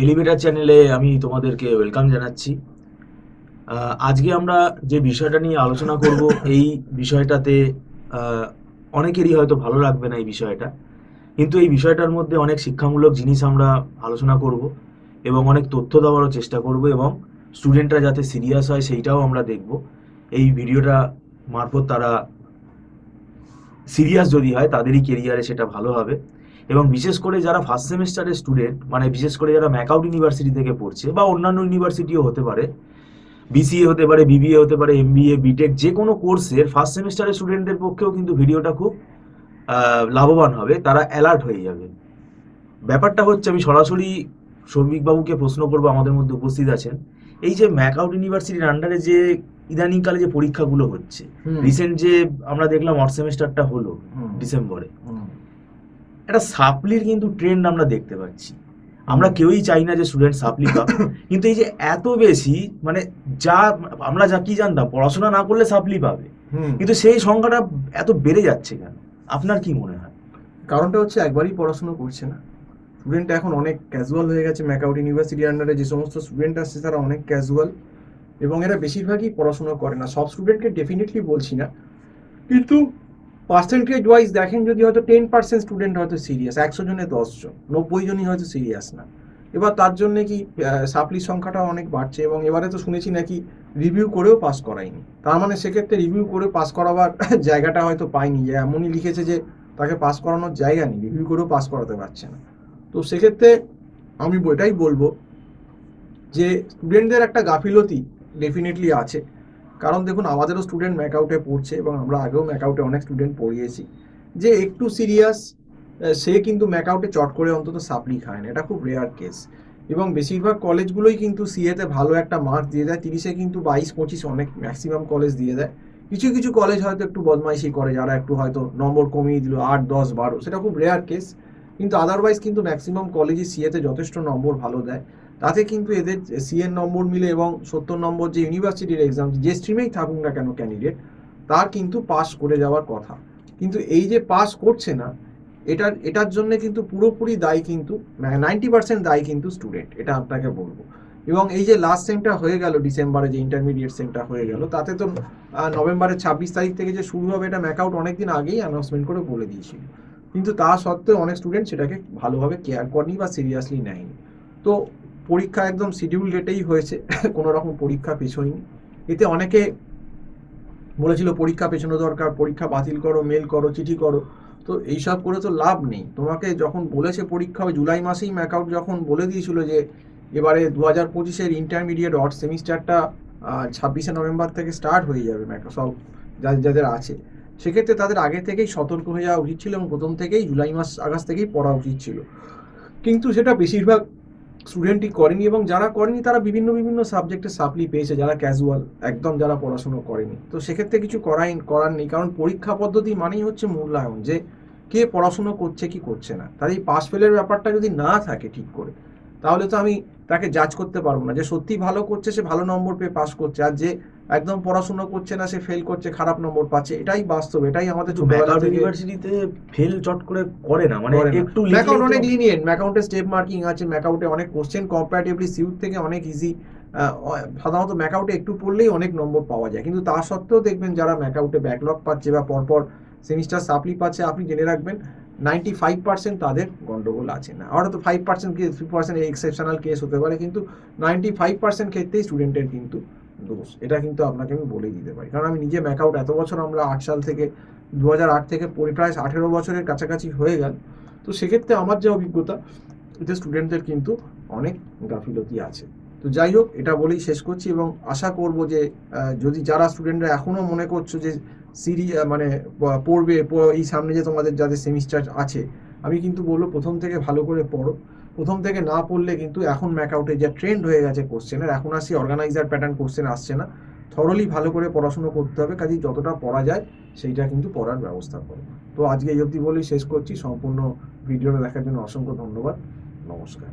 Elevator চ্যানেলে আমি তোমাদেরকে ওয়েলকাম জানাচ্ছি। আজকে আমরা যে বিষয়টা নিয়ে আলোচনা করব এই বিষয়টাতে আহ, অনেকেরই হয়তো ভালো লাগবে না এই বিষয়টা, কিন্তু এই বিষয়টার মধ্যে অনেক শিক্ষামূলক জিনিস আমরা আলোচনা করব এবং অনেক তথ্য দেওয়ারও চেষ্টা করব, এবং স্টুডেন্টরা যাতে সিরিয়াস হয় সেইটাও আমরা দেখব। এই ভিডিওটা মারফত তারা সিরিয়াস যদি হয় তাদেরই কেরিয়ারে সেটা ভালো হবে। এবং বিশেষ করে যারা ফার্স্ট সেমেস্টারের স্টুডেন্ট, মানে বিশেষ করে যারা ম্যাকআউট ইউনিভার্সিটি থেকে পড়ছে বা অন্যান্য ইউনিভার্সিটিও হতে পারে, বিসিএ হতে পারে, বিবিএ হতে পারে, এমবিএ, বিটেক, যে কোনো কোর্সের ফার্স্ট সেমেস্টারের স্টুডেন্টদের পক্ষেও কিন্তু ভিডিওটা খুব লাভবান হবে, তারা অ্যালার্ট হয়ে যাবে। ব্যাপারটা হচ্ছে, আমি সরাসরি সৌমিকবাবুকে প্রশ্ন করবো, আমাদের মধ্যে উপস্থিত আছেন। এই যে ম্যাকআউট ইউনিভার্সিটির আন্ডারে যে ইদানিংকালে যে পরীক্ষাগুলো হচ্ছে, রিসেন্ট যে আমরা দেখলাম অড সেমেস্টারটা হলো ডিসেম্বরে, একটা সাপ্লির কিন্তু ট্রেন্ড আমরা দেখতে পাচ্ছি। আমরা কেউই চাই না যে স্টুডেন্ট সাপ্লি পাক, কিন্তু এই যে এত বেশি, মানে যা আমরা যা কি জানতাম পড়াশোনা না করলে সাপ্লি পাবে, কিন্তু সেই সংখ্যাটা এত বেড়ে যাচ্ছে কেন? আপনার কি মনে হয়? কারণটা হচ্ছে একবারই পড়াশোনা করছে না স্টুডেন্ট, এখন অনেক ক্যাজুয়াল হয়ে গেছে। ম্যাকআউট ইউনিভার্সিটির আন্ডারে যে সমস্ত স্টুডেন্ট আসছে তারা অনেক ক্যাজুয়াল, এবং এরা বেশিরভাগই পড়াশোনা করে না। সব স্টুডেন্টকে ডেফিনেটলি বলছি না, কিন্তু পার্সেন্টেজ ওয়াইজ দেখেন, যদি হয়তো 10% স্টুডেন্ট হয়তো সিরিয়াস, 100 জনে 10 জন, 90 জনই হয়তো সিরিয়াস না। এবার তার জন্য কি সাপ্লির সংখ্যাটাও অনেক বাড়ছে, এবং এবারে তো শুনেছি নাকি রিভিউ করেও পাস করায়নি। তার মানে সেক্ষেত্রে রিভিউ করে পাস করাবার জায়গাটা হয়তো পায়নি, যে এমনই লিখেছে যে তাকে পাস করানোর জায়গা নেই, রিভিউ করেও পাস করাতে পারছে না। তো সেক্ষেত্রে আমি এটাই বলবো যে স্টুডেন্টদের একটা গাফিলতি ডেফিনেটলি আছে। কারণ দেখুন, আমাদেরও স্টুডেন্ট ম্যাকআউটে পড়ছে, এবং আমরা আগেও ম্যাকআউটে অনেক স্টুডেন্ট পড়িয়েছি। যে একটু সিরিয়াস সে কিন্তু ম্যাকআউটে চট করে অন্তত সাপ্লি খায় না, এটা খুব রেয়ার কেস। এবং বেশিরভাগ কলেজগুলোই কিন্তু সিএতে ভালো একটা মার্কস দিয়ে দেয়, 30-এ কিন্তু 22-25 অনেক ম্যাক্সিমাম কলেজ দিয়ে দেয়। কিছু কিছু কলেজ হয়তো একটু বদমাইশি করে, যারা একটু হয়তো নম্বর কমিয়ে দিল 8, 10, 12, সেটা খুব রেয়ার কেস। কিন্তু আদারওয়াইজ কিন্তু ম্যাক্সিমাম কলেজই সিএতে যথেষ্ট নম্বর ভালো দেয়। তাতে কিন্তু এদের সিএর নম্বর মিলে এবং 70 নম্বর যে ইউনিভার্সিটির এক্সাম, যে স্ট্রিমেই থাকুক না কেন ক্যান্ডিডেট, তার কিন্তু পাস করে যাওয়ার কথা। কিন্তু এই যে পাস করছে না, এটার জন্য কিন্তু পুরোপুরি দায়ী, কিন্তু 90% দায়ী কিন্তু স্টুডেন্ট, এটা আপনাকে বলবো। এবং এই যে লাস্ট সেমটা হয়ে গেল ডিসেম্বরে, যে ইন্টারমিডিয়েট সেমটা হয়ে গেল, তাতে তো নভেম্বরের 26 তারিখ থেকে যে শুরু হবে, এটা ম্যাকআউট অনেকদিন আগেই অ্যানাউন্সমেন্ট করে বলে দিয়েছিল। কিন্তু তা সত্ত্বেও অনেক স্টুডেন্ট সেটাকে ভালোভাবে কেয়ার করেনি বা সিরিয়াসলি নেয়নি। তো পরীক্ষা একদম শিডিউল ডেটেই হয়েছে, কোনো রকম পরীক্ষা পেছোয়নি। এতে অনেকে বলেছিল পরীক্ষা পেছানো দরকার, পরীক্ষা বাতিল করো, মেল করো, চিঠি করো। তো এইসব করে তো লাভ নেই। তোমাকে যখন বলেছে পরীক্ষা হবে জুলাই মাসেই, ম্যাকআউট যখন বলে দিয়েছিল যে এবারে 2025-এর ইন্টারমিডিয়েট অড সেমিস্টারটা 26শে নভেম্বর থেকে স্টার্ট হয়ে যাবে, সব যাদের যাদের আছে, সেক্ষেত্রে তাদের আগে থেকেই সতর্ক হয়ে যাওয়া উচিত ছিল, এবং প্রথম থেকেই জুলাই মাস আগস্ট থেকেই পড়া উচিত ছিল। কিন্তু সেটা বেশিরভাগ স্টুডেন্টই করেনি, এবং যারা করেনি তারা বিভিন্ন বিভিন্ন সাবজেক্টে সাপ্লি পেয়েছে, যারা ক্যাজুয়াল একদম, যারা পড়াশুনো করেনি। তো সেক্ষেত্রে কিছু করার নেই, কারণ পরীক্ষা পদ্ধতি মানেই হচ্ছে মূল্যায়ন, যে কে পড়াশুনো করছে কি করছে না। তার এই পাস ফেলের ব্যাপারটা যদি না থাকে ঠিক করে, তাহলে তো আমি তাকে জাজ করতে পারবো না যে সত্যি ভালো করছে, সে ভালো নম্বর পেয়ে পাস করছে, আর যে একদম পড়াশুনো করছে না, সে ফেল করছে, খারাপ নম্বর পাচ্ছে। এটাই বাস্তব, এটাই আমাদের ছোটবেলা থেকে। ইউনিভার্সিটিতে ফেল চট করে করে না, মানে করে না। একটু ম্যাকআউট লিখলেই অনেক তো। লিনিয়েন্ট, ম্যাকআউটে স্টেপ মার্কিং আছে, ম্যাকআউটে অনেক কোশ্চেন কম্পারেটিভলি সিউট থেকে অনেক ইজি। সাধারণত ম্যাকআউটে একটু পড়লেই অনেক নম্বর পাওয়া যায়, কিন্তু তা সত্ত্বেও দেখবেন যারা ম্যাকআউটে ব্যাকলগ পাচ্ছে বা পরপর সেমিস্টার সাপ্লি পাচ্ছে, আপনি জেনে রাখবেন 95% তাদের গন্ডগোল আছে না। হয়তো 5% কেস, 3% এক্সেপশনাল কেস হতে পারে, কিন্তু 95% ক্ষেত্রেই স্টুডেন্টের কিন্তু দোষ। এটা কিন্তু আপনাকে আমি বলেই দিতে পারি, কারণ আমি নিজে ম্যাকআউট এত বছর, আমরা 8 সাল থেকে 2008 থেকে পড়ি, প্রায় 18 বছরের কাছাকাছি হয়ে গেল। তো সেক্ষেত্রে আমার যে অভিজ্ঞতা, এতে স্টুডেন্টদের কিন্তু অনেক গাফিলতি আছে। তো যাই হোক, এটা বলেই শেষ করছি, এবং আশা করব যে যদি যারা স্টুডেন্টরা এখনও মনে করছো যে মানে পড়বে এই সামনে যে তোমাদের যাদের সেমিস্টার আছে, আমি কিন্তু বলবো প্রথম থেকে ভালো করে পড়ো। প্রথম থেকে না পড়লে কিন্তু এখন ম্যাকআউটে যা ট্রেন্ড হয়ে গেছে কোশ্চেনের, এখন আর সেই অর্গানাইজার প্যাটার্ন কোশ্চেন আসছে না। থরলি ভালো করে পড়াশুনো করতে হবে, কাজেই যতটা পড়া যায় সেইটা কিন্তু পড়ার ব্যবস্থা করো। তো আজকে এই অবধি বলেই শেষ করছি। সম্পূর্ণ ভিডিওটা দেখার জন্য অসংখ্য ধন্যবাদ। নমস্কার।